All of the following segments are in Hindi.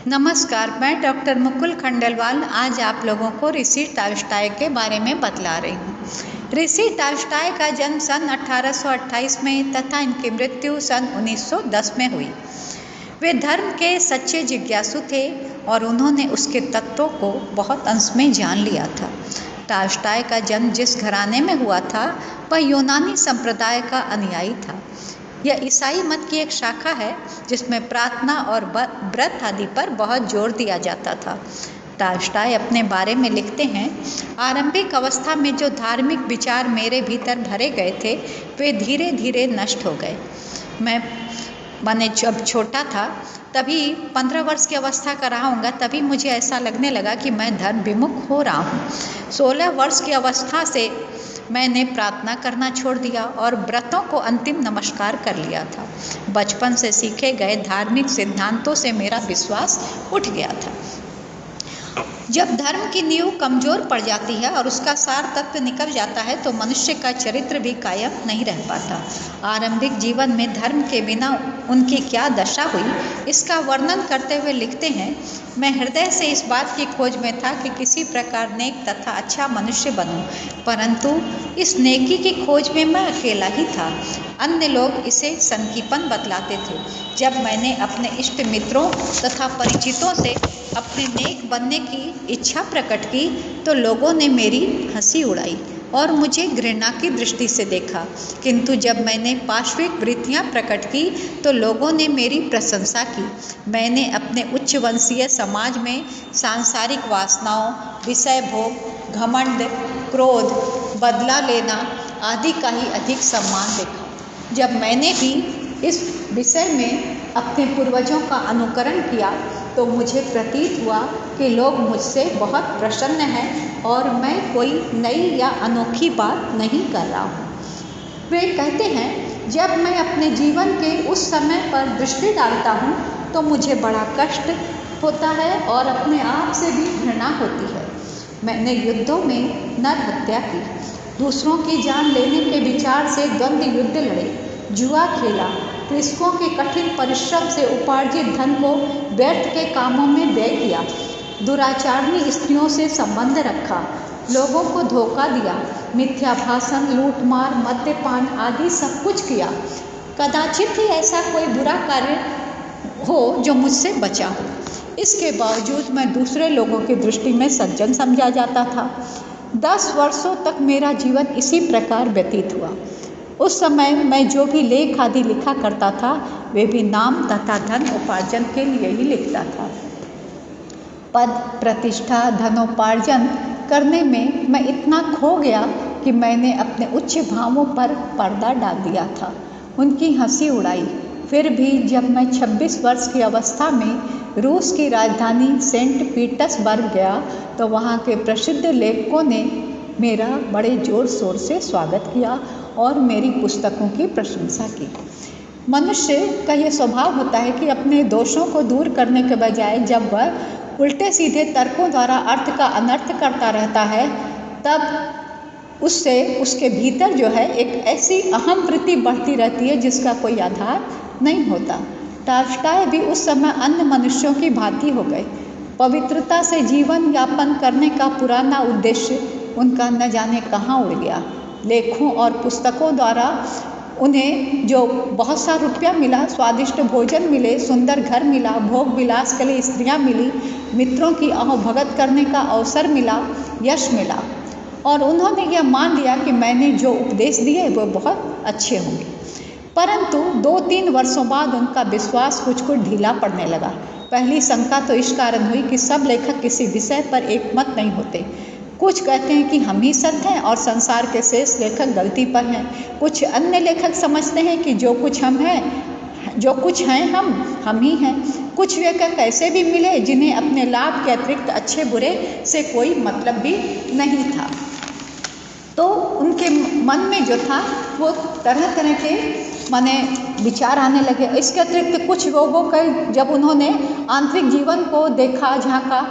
नमस्कार, मैं डॉक्टर मुकुल खंडेलवाल आज आप लोगों को ऋषि टॉल्स्टॉय के बारे में बतला रही हूँ। ऋषि टॉल्स्टॉय का जन्म सन 1828 में तथा इनकी मृत्यु सन 1910 में हुई। वे धर्म के सच्चे जिज्ञासु थे और उन्होंने उसके तत्वों को बहुत अंश में जान लिया था। टॉल्स्टॉय का जन्म जिस घराने में हुआ था वह यूनानी संप्रदाय का अनुयायी था। यह ईसाई मत की एक शाखा है जिसमें प्रार्थना और व्रत आदि पर बहुत जोर दिया जाता था। टॉल्स्टॉय अपने बारे में लिखते हैं, आरंभिक अवस्था में जो धार्मिक विचार मेरे भीतर भरे गए थे वे धीरे धीरे नष्ट हो गए। मैंने जब छोटा था तभी 15 वर्ष की अवस्था का रहा होऊंगा, तभी मुझे ऐसा लगने लगा कि मैं धर्म विमुख हो रहा हूँ। 16 वर्ष की अवस्था से मैंने प्रार्थना करना छोड़ दिया और व्रतों को अंतिम नमस्कार कर लिया था। बचपन से सीखे गए धार्मिक सिद्धांतों से मेरा विश्वास उठ गया था। जब धर्म की नींव कमजोर पड़ जाती है और उसका सार तत्व निकल जाता है तो मनुष्य का चरित्र भी कायम नहीं रह पाता। आरंभिक जीवन में धर्म के बिना उनकी क्या दशा हुई, इसका वर्णन करते हुए लिखते हैं, मैं हृदय से इस बात की खोज में था कि किसी प्रकार नेक तथा अच्छा मनुष्य बनूं, परंतु इस नेकी की खोज में मैं अकेला ही था। अन्य लोग इसे संकीपन बतलाते थे। जब मैंने अपने इष्ट मित्रों तथा परिचितों से अपने नेक बनने की इच्छा प्रकट की तो लोगों ने मेरी हंसी उड़ाई और मुझे घृणा की दृष्टि से देखा, किंतु जब मैंने पार्श्विक वृत्तियां प्रकट की तो लोगों ने मेरी प्रशंसा की। मैंने अपने उच्च वंशीय समाज में सांसारिक वासनाओं, विषय भोग, घमंड, क्रोध, बदला लेना आदि का ही अधिक सम्मान देखा। जब मैंने भी इस विषय में अपने पूर्वजों का अनुकरण किया तो मुझे प्रतीत हुआ कि लोग मुझसे बहुत प्रसन्न हैं और मैं कोई नई या अनोखी बात नहीं कर रहा हूँ। वे कहते हैं, जब मैं अपने जीवन के उस समय पर दृष्टि डालता हूँ तो मुझे बड़ा कष्ट होता है और अपने आप से भी घृणा होती है। मैंने युद्धों में नर हत्या की, दूसरों की जान लेने के विचार से द्वंद्व युद्ध लड़े, जुआ खेला, कृषकों के कठिन परिश्रम से उपार्जित धन को व्यर्थ के कामों में व्यय किया, दुराचारणी स्त्रियों से संबंध रखा, लोगों को धोखा दिया, मिथ्या भाषण, लूटमार, मद्यपान आदि सब कुछ किया। कदाचित ही ऐसा कोई बुरा कार्य हो जो मुझसे बचा हो। इसके बावजूद मैं दूसरे लोगों की दृष्टि में सज्जन समझा जाता था। 10 वर्षों तक मेरा जीवन इसी प्रकार व्यतीत हुआ। उस समय मैं जो भी लेख आदि लिखा करता था वे भी नाम तथा धन उपार्जन के लिए ही लिखता था। पद, प्रतिष्ठा, धनोपार्जन करने में मैं इतना खो गया कि मैंने अपने उच्च भावों पर पर्दा डाल दिया था, उनकी हंसी उड़ाई। फिर भी जब मैं 26 वर्ष की अवस्था में रूस की राजधानी सेंट पीटर्सबर्ग गया तो वहाँ के प्रसिद्ध लेखकों ने मेरा बड़े जोर शोर से स्वागत किया और मेरी पुस्तकों की प्रशंसा की। मनुष्य का ये स्वभाव होता है कि अपने दोषों को दूर करने के बजाय जब वह उल्टे सीधे तर्कों द्वारा अर्थ का अनर्थ करता रहता है तब उससे उसके भीतर जो है एक ऐसी अहम वृत्ति बढ़ती रहती है जिसका कोई आधार नहीं होता। टॉल्स्टॉय भी उस समय अन्य मनुष्यों की भांति हो गए। पवित्रता से जीवन यापन करने का पुराना उद्देश्य उनका न जाने कहाँ उड़ गया। लेखों और पुस्तकों द्वारा उन्हें जो बहुत सा रुपया मिला, स्वादिष्ट भोजन मिले, सुंदर घर मिला, भोग विलास के लिए स्त्रियाँ मिली, मित्रों की अहोभगत करने का अवसर मिला, यश मिला और उन्होंने यह मान लिया कि मैंने जो उपदेश दिए वो बहुत अच्छे होंगे। परंतु 2-3 वर्षों बाद उनका विश्वास कुछ ढीला पड़ने लगा। पहली शंका तो इस कारण हुई कि सब लेखक किसी विषय पर एकमत नहीं होते। कुछ कहते हैं कि हम ही सत्य हैं और संसार के शेष लेखक गलती पर हैं। कुछ अन्य लेखक समझते हैं कि जो कुछ हैं हम ही हैं। कुछ लेखक ऐसे भी मिले जिन्हें अपने लाभ के अतिरिक्त अच्छे बुरे से कोई मतलब भी नहीं था। तो उनके मन में जो था वो तरह तरह के विचार आने लगे। इसके अतिरिक्त कुछ लोगों का जब उन्होंने आंतरिक जीवन को देखा, झांका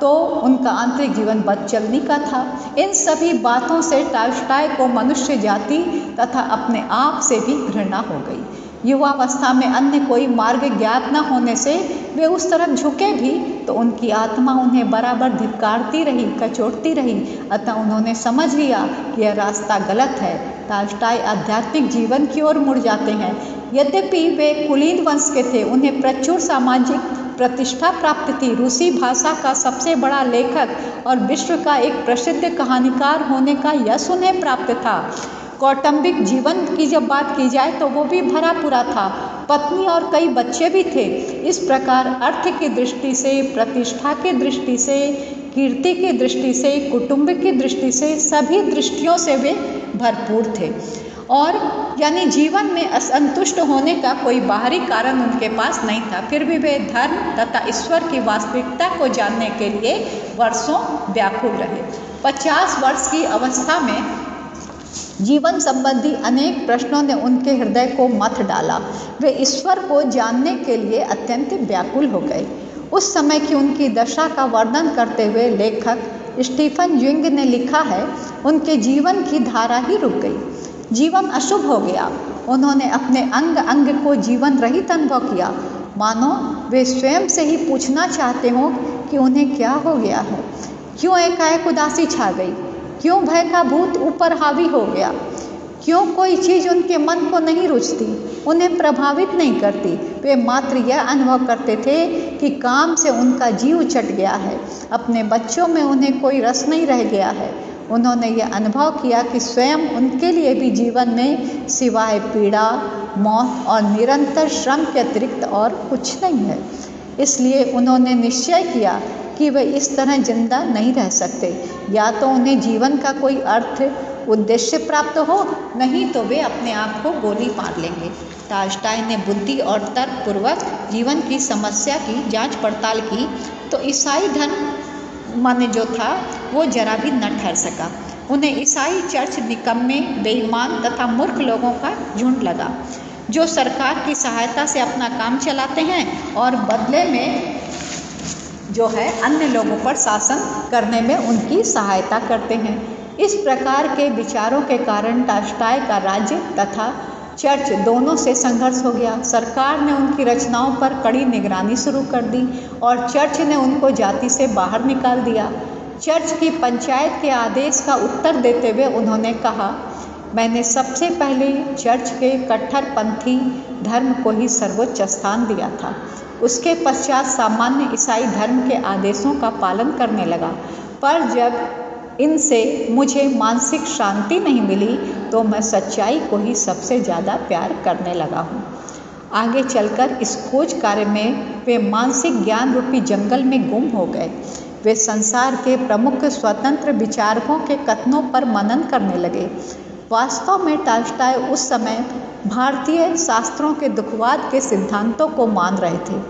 तो उनका आंतरिक जीवन बदचलनी का था। इन सभी बातों से टॉल्स्टॉय को मनुष्य जाति तथा अपने आप से भी घृणा हो गई। युवावस्था में अन्य कोई मार्ग ज्ञात न होने से वे उस तरफ झुके भी तो उनकी आत्मा उन्हें बराबर धिक्कारती रही, कचोटती रही। अतः उन्होंने समझ लिया कि यह रास्ता गलत है। टॉल्स्टॉय आध्यात्मिक जीवन की ओर मुड़ जाते हैं। यद्यपि वे कुलीन वंश के थे, उन्हें प्रचुर सामाजिक प्रतिष्ठा प्राप्त थी। रूसी भाषा का सबसे बड़ा लेखक और विश्व का एक प्रसिद्ध कहानीकार होने का यश उन्हें प्राप्त था। कौटुंबिक जीवन की जब बात की जाए तो वो भी भरा पूरा था। पत्नी और कई बच्चे भी थे। इस प्रकार अर्थ की दृष्टि से, प्रतिष्ठा की दृष्टि से, कीर्ति की दृष्टि से, कुटुंब की दृष्टि से, सभी दृष्टियों से वे भरपूर थे। और यानी जीवन में असंतुष्ट होने का कोई बाहरी कारण उनके पास नहीं था। फिर भी वे धर्म तथा ईश्वर की वास्तविकता को जानने के लिए वर्षों व्याकुल रहे। 50 वर्ष की अवस्था में जीवन संबंधी अनेक प्रश्नों ने उनके हृदय को मथ डाला। वे ईश्वर को जानने के लिए अत्यंत व्याकुल हो गए। उस समय की उनकी दशा का वर्णन करते हुए लेखक स्टीफन ज्विंग ने लिखा है, उनके जीवन की धारा ही रुक गई। जीवन अशुभ हो गया। उन्होंने अपने अंग अंग को जीवन रहित अनुभव किया, मानो वे स्वयं से ही पूछना चाहते हों कि उन्हें क्या हो गया है, क्यों एकाएक उदासी छा गई, क्यों भय का भूत ऊपर हावी हो गया, क्यों कोई चीज़ उनके मन को नहीं रुचती, उन्हें प्रभावित नहीं करती। वे मात्र यह अनुभव करते थे कि काम से उनका जीव चट गया है, अपने बच्चों में उन्हें कोई रस नहीं रह गया है। उन्होंने यह अनुभव किया कि स्वयं उनके लिए भी जीवन में सिवाय पीड़ा, मौत और निरंतर श्रम के अतिरिक्त और कुछ नहीं है। इसलिए उन्होंने निश्चय किया कि वे इस तरह जिंदा नहीं रह सकते। या तो उन्हें जीवन का कोई अर्थ, उद्देश्य प्राप्त हो, नहीं तो वे अपने आप को गोली मार लेंगे। टॉल्स्टॉय ने बुद्धि और तर्क पूर्वक जीवन की समस्या की जांच पड़ताल की तो ईसाई धर्म माने जो था वो जरा भी न ठहर सका। उन्हें ईसाई चर्च निकम्मे, बेईमान तथा मूर्ख लोगों का झुंड लगा, जो सरकार की सहायता से अपना काम चलाते हैं और बदले में जो है अन्य लोगों पर शासन करने में उनकी सहायता करते हैं। इस प्रकार के विचारों के कारण टॉल्स्टॉय का राज्य तथा चर्च दोनों से संघर्ष हो गया। सरकार ने उनकी रचनाओं पर कड़ी निगरानी शुरू कर दी और चर्च ने उनको जाति से बाहर निकाल दिया। चर्च की पंचायत के आदेश का उत्तर देते हुए उन्होंने कहा, मैंने सबसे पहले चर्च के कट्टरपंथी धर्म को ही सर्वोच्च स्थान दिया था। उसके पश्चात सामान्य ईसाई धर्म के आदेशों का पालन करने लगा। पर जब इनसे मुझे मानसिक शांति नहीं मिली तो मैं सच्चाई को ही सबसे ज़्यादा प्यार करने लगा हूँ। आगे चलकर इस खोज कार्य में वे मानसिक ज्ञान रूपी जंगल में गुम हो गए। वे संसार के प्रमुख स्वतंत्र विचारकों के कथनों पर मनन करने लगे। वास्तव में टॉल्स्टॉय उस समय भारतीय शास्त्रों के दुखवाद के सिद्धांतों को मान रहे थे।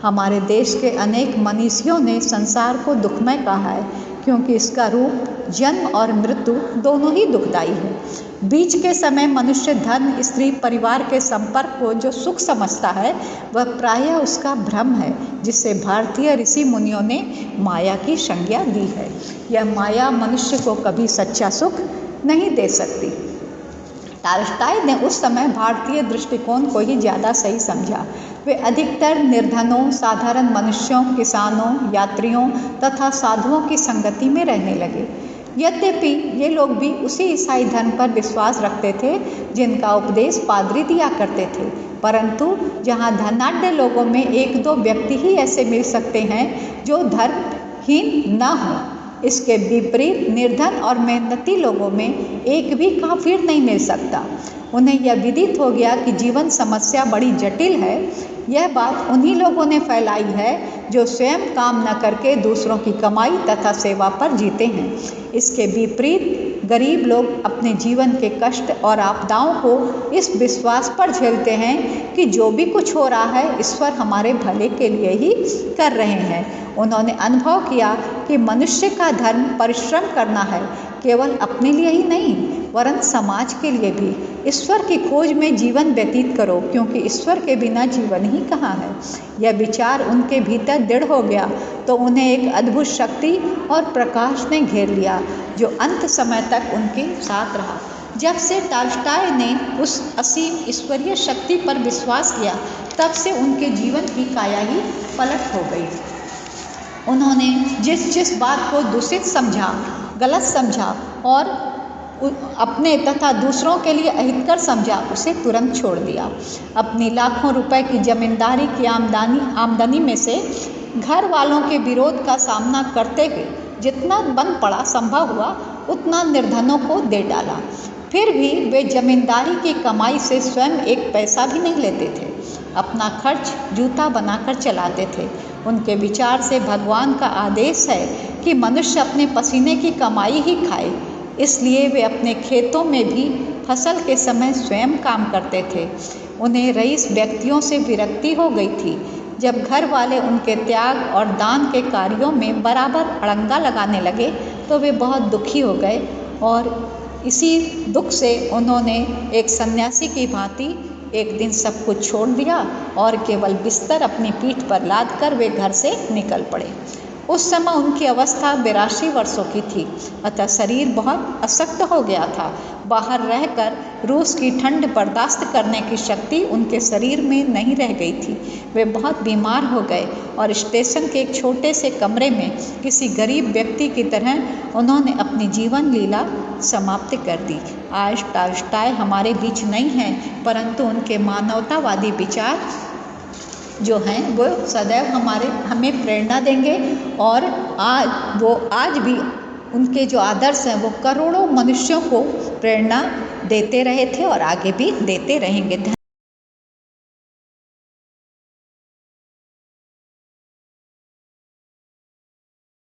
हमारे देश के अनेक मनीषियों ने संसार को दुखमय कहा है, क्योंकि इसका रूप, जन्म और मृत्यु दोनों ही दुखदायी है। बीच के समय मनुष्य धन, स्त्री, परिवार के संपर्क को जो सुख समझता है वह प्रायः उसका भ्रम है, जिससे भारतीय ऋषि मुनियों ने माया की संज्ञा दी है। यह माया मनुष्य को कभी सच्चा सुख नहीं दे सकती। टॉल्स्टॉय ने उस समय भारतीय दृष्टिकोण को ही ज़्यादा सही समझा। वे अधिकतर निर्धनों, साधारण मनुष्यों, किसानों, यात्रियों तथा साधुओं की संगति में रहने लगे। यद्यपि ये लोग भी उसी ईसाई धर्म पर विश्वास रखते थे जिनका उपदेश पादरी दिया करते थे, परंतु जहाँ धनाढ्य लोगों में एक दो व्यक्ति ही ऐसे मिल सकते हैं जो धर्महीन न हों। इसके विपरीत निर्धन और मेहनती लोगों में एक भी काफिर नहीं मिल सकता। उन्हें यह विदित हो गया कि जीवन समस्या बड़ी जटिल है। यह बात उन्हीं लोगों ने फैलाई है जो स्वयं काम न करके दूसरों की कमाई तथा सेवा पर जीते हैं। इसके विपरीत गरीब लोग अपने जीवन के कष्ट और आपदाओं को इस विश्वास पर झेलते हैं कि जो भी कुछ हो रहा है ईश्वर हमारे भले के लिए ही कर रहे हैं। उन्होंने अनुभव किया कि मनुष्य का धर्म परिश्रम करना है, केवल अपने लिए ही नहीं वरन समाज के लिए भी। ईश्वर की खोज में जीवन व्यतीत करो, क्योंकि ईश्वर के बिना जीवन ही कहाँ है। यह विचार उनके भीतर दृढ़ हो गया तो उन्हें एक अद्भुत शक्ति और प्रकाश ने घेर लिया जो अंत समय तक उनके साथ रहा। जब से टॉल्स्टॉय ने उस असीम ईश्वरीय शक्ति पर विश्वास किया, तब से उनके जीवन की काया ही पलट हो गई। उन्होंने जिस जिस बात को दूषित समझा, गलत समझा और अपने तथा दूसरों के लिए अहितकर समझा, उसे तुरंत छोड़ दिया। अपनी लाखों रुपए की जमींदारी की आमदनी में से घर वालों के विरोध का सामना करते हुए जितना बन पड़ा संभव हुआ, उतना निर्धनों को दे डाला। फिर भी वे जमींदारी की कमाई से स्वयं एक पैसा भी नहीं लेते थे। अपना खर्च जूता बनाकर चलाते थे। उनके विचार से भगवान का आदेश है कि मनुष्य अपने पसीने की कमाई ही खाए, इसलिए वे अपने खेतों में भी फसल के समय स्वयं काम करते थे। उन्हें रईस व्यक्तियों से विरक्ति हो गई थी। जब घर वाले उनके त्याग और दान के कार्यों में बराबर अड़ंगा लगाने लगे, तो वे बहुत दुखी हो गए और इसी दुख से उन्होंने एक सन्यासी की भांति एक दिन सब कुछ छोड़ दिया और केवल बिस्तर अपनी पीठ पर लाद कर वे घर से निकल पड़े। उस समय उनकी अवस्था 82 वर्षों की थी, अतः शरीर बहुत अशक्त हो गया था। बाहर रहकर रूस की ठंड बर्दाश्त करने की शक्ति उनके शरीर में नहीं रह गई थी। वे बहुत बीमार हो गए और स्टेशन के एक छोटे से कमरे में किसी गरीब व्यक्ति की तरह उन्होंने अपनी जीवन लीला समाप्त कर दी। आज टॉल्स्टॉय हमारे बीच नहीं हैं, परंतु उनके मानवतावादी विचार जो हैं वो सदैव हमें प्रेरणा देंगे और आज भी उनके जो आदर्श हैं वो करोड़ों मनुष्यों को प्रेरणा देते रहे थे और आगे भी देते रहेंगे।